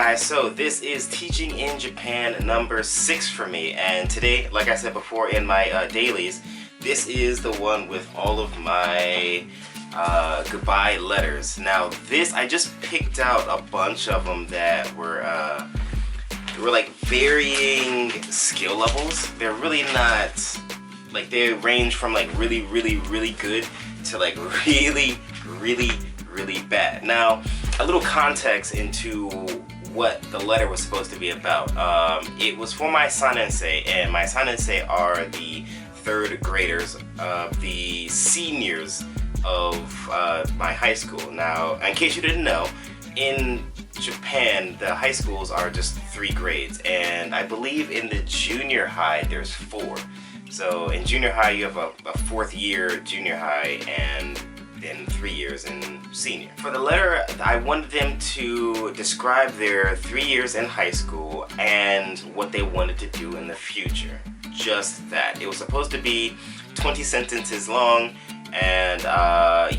guys, so this is Teaching in Japan number 6 for me, and today, like I said before in my dailies, this is the one with all of my goodbye letters. Now this, I just picked out a bunch of them that were like varying skill levels. They're really not, like, they range from like really good to like really bad. Now, a little context into what the letter was supposed to be about. It was for my sanensei, and my sanensei are the 3rd graders, the seniors of my high school. Now, in case you didn't know, in Japan, the high schools are just 3 grades, and I believe in the junior high there's 4. So in junior high you have a 4th year junior high, and then 3 years in senior. For the letter, I wanted them to describe their 3 years in high school and what they wanted to do in the future. Just that. It was supposed to be 20 sentences long, and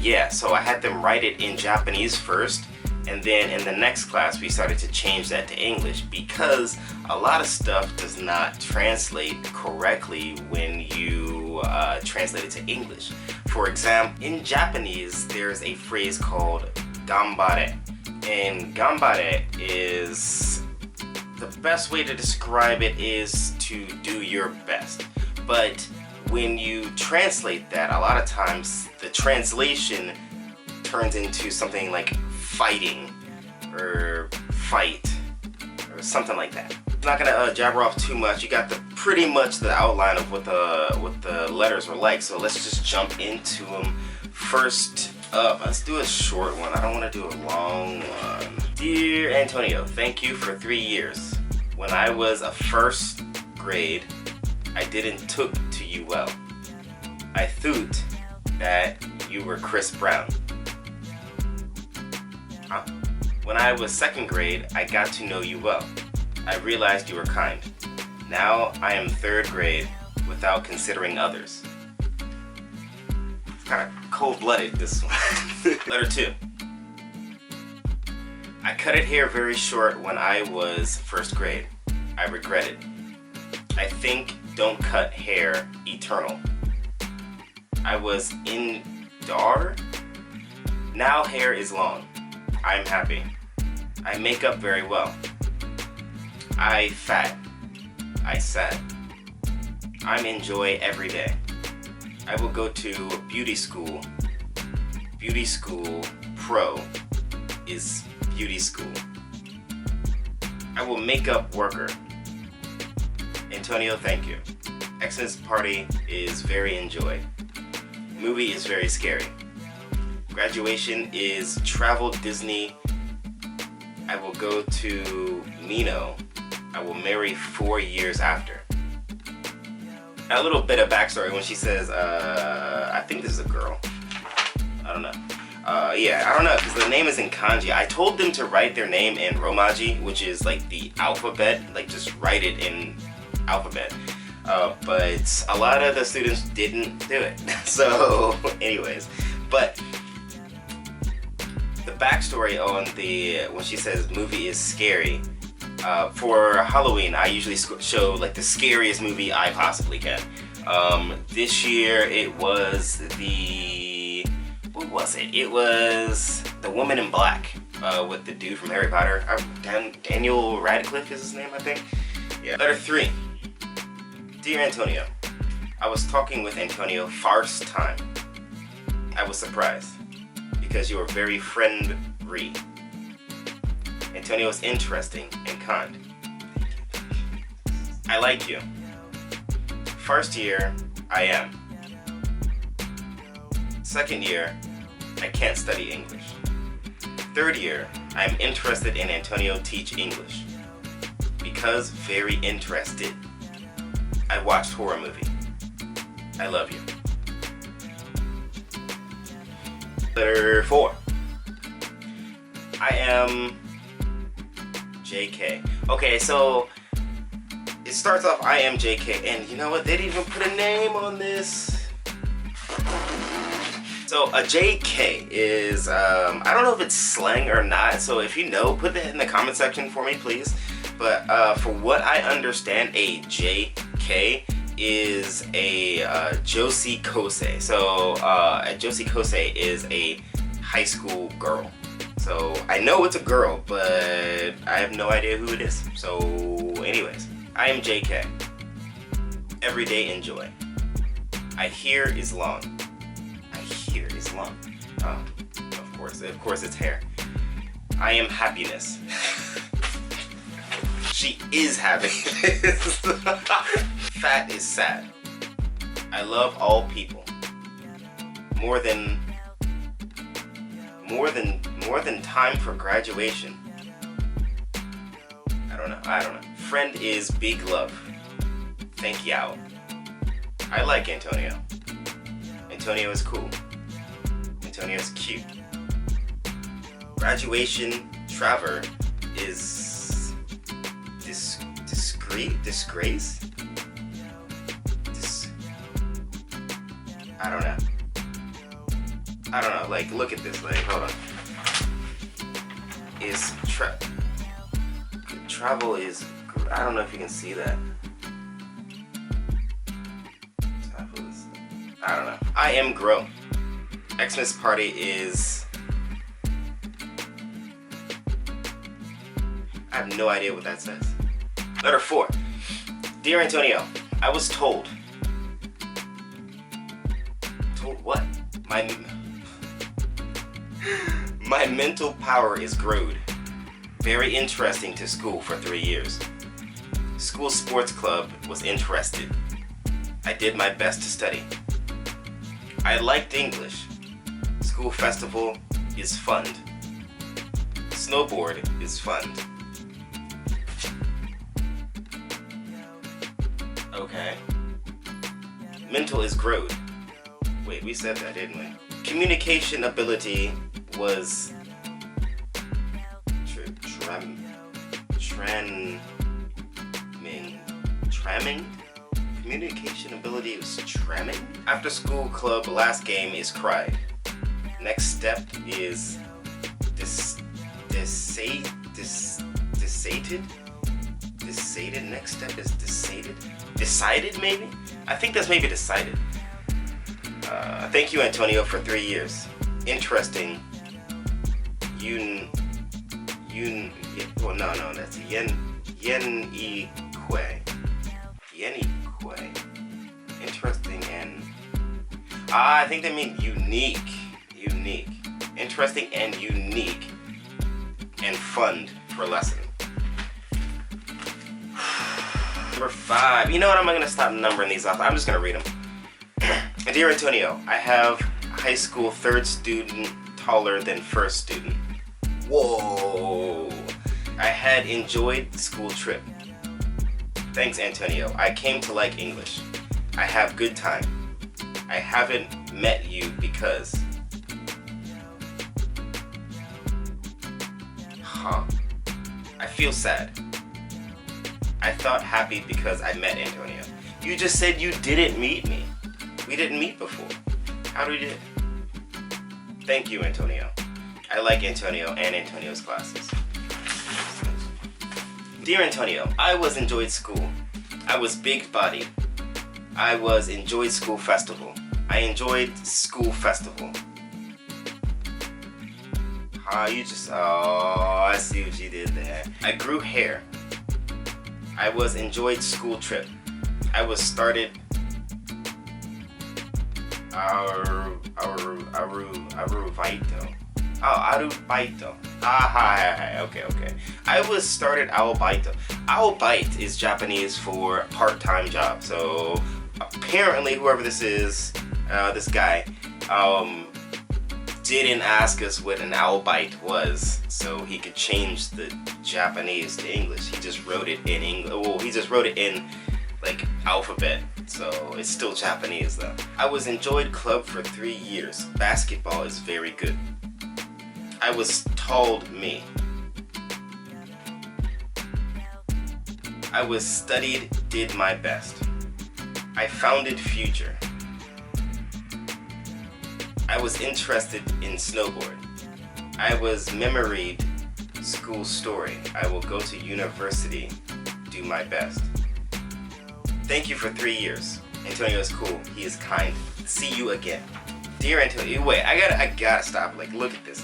yeah, so I had them write it in Japanese first, and then in the next class we started to change that to English, because a lot of stuff does not translate correctly when you translate it to English. For example, in Japanese there's a phrase called gambare, and gambare is, the best way to describe it is to do your best. But when you translate that, a lot of times the translation turns into something like fighting or fight or something like that. I'm not gonna jabber off too much. You got pretty much the outline of what the letters were like, so let's just jump into them. First up, let's do a short one. I don't want to do a long one. Dear Antonio, thank you for 3 years. When I was a 1st grade, I didn't took to you well. I thought that you were Chris Brown. Huh? When I was 2nd grade, I got to know you well. I realized you were kind. Now I am 3rd grade without considering others. It's kind of cold-blooded, this one. Letter 2. I cut it hair very short when I was 1st grade. I regret it. I think don't cut hair eternal. I was in Dar. Now hair is long. I'm happy. I make up very well. I fat. I sad. I'm enjoy every day. I will go to beauty school. Beauty school pro is beauty school. I will make up worker. Antonio, thank you. Xmas party is very enjoy. Movie is very scary. Graduation is travel Disney. I will go to Mino. I will marry 4 years after. A little bit of backstory when she says, I think this is a girl. I don't know. Yeah, I don't know, because the name is in kanji. I told them to write their name in romaji, which is like the alphabet, like just write it in alphabet. But a lot of the students didn't do it. So, anyways, but the backstory on when she says movie is scary, for Halloween, I usually show like the scariest movie I possibly can. This year it was what was it? It was The Woman in Black, with the dude from Harry Potter. Daniel Radcliffe is his name, I think. Yeah. Letter 3. Dear Antonio, I was talking with Antonio first time. I was surprised because you were very friendly. Antonio is interesting and kind. I like you. 1st year, I am. 2nd year, I can't study English. 3rd year, I'm interested in Antonio teach English. Because very interested. I watched horror movie. I love you. Letter 4. I am JK. Okay, so it starts off I am JK, and you know what? They didn't even put a name on this. So a JK is, I don't know if it's slang or not, so if you know, put that in the comment section for me, please. But for what I understand, a JK is a Josie Kosei. So a Josie Kosei is a high school girl. So I know it's a girl, but I have no idea who it is. So anyways, I am JK. Everyday enjoy. I hear is long. I hear is long. Of course it's hair. I am happiness. She is happiness. Fat is sad. I love all people. More than time for graduation. I don't know. Friend is big love. Thank you. I like Antonio. Antonio is cool. Antonio is cute. Graduation Trevor is disgrace. I don't know. Like, look at this. Like, hold on. Is travel is. I don't know if you can see that. Travel is. I don't know. I am grow. Xmas party is. I have no idea what that says. Letter 4. Dear Antonio, I was told. Told what? My mental power is growed. Very interesting to school for 3 years. School sports club was interested. I did my best to study. I liked English. School festival is fun. Snowboard is fun. Okay. Mental is growth. Wait, we said that, didn't we? Communication ability was tramming. Communication ability was tramming. After school club, last game is cried. Next step is decided. Next step is decided maybe? I think that's maybe decided. Thank you, Antonio, for 3 years. Interesting. Well, no, that's Yen-i-kwe. Interesting and... I think they mean unique. Interesting and unique. And fun for lesson. Number 5. You know what? I'm going to stop numbering these off. I'm just going to read them. Dear Antonio, I have high school third student taller than first student. Whoa! I had enjoyed school trip. Thanks, Antonio. I came to like English. I have good time. I haven't met you because... Huh. I feel sad. I thought happy because I met Antonio. You just said you didn't meet me. We didn't meet before. How do we do it? Thank you, Antonio. I like Antonio and Antonio's classes. Dear Antonio, I was enjoyed school. I was big body. I was enjoyed school festival. I enjoyed school festival. I see what you did there. I grew hair. I was enjoyed school trip. I was started Arubaito. Arubaito. Okay. I was started Arubaito. Arubaito is Japanese for part-time job. So apparently whoever this is, this guy, didn't ask us what an Arubaito was, so he could change the Japanese to English. He just wrote it in English. Well, he just wrote it in like alphabet, so it's still Japanese though. I was enjoyed club for 3 years. Basketball is very good. I was told me. I was studied, did my best. I founded future. I was interested in snowboard. I was memory school story. I will go to university, do my best. Thank you for 3 years. Antonio is cool. He is kind. See you again. Dear Antonio, wait, I gotta stop. Like, look at this.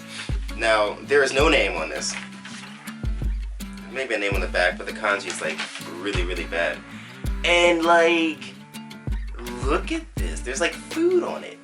Now, there is no name on this. Maybe a name on the back, but the kanji is like really, really bad. And like, look at this. There's like food on it.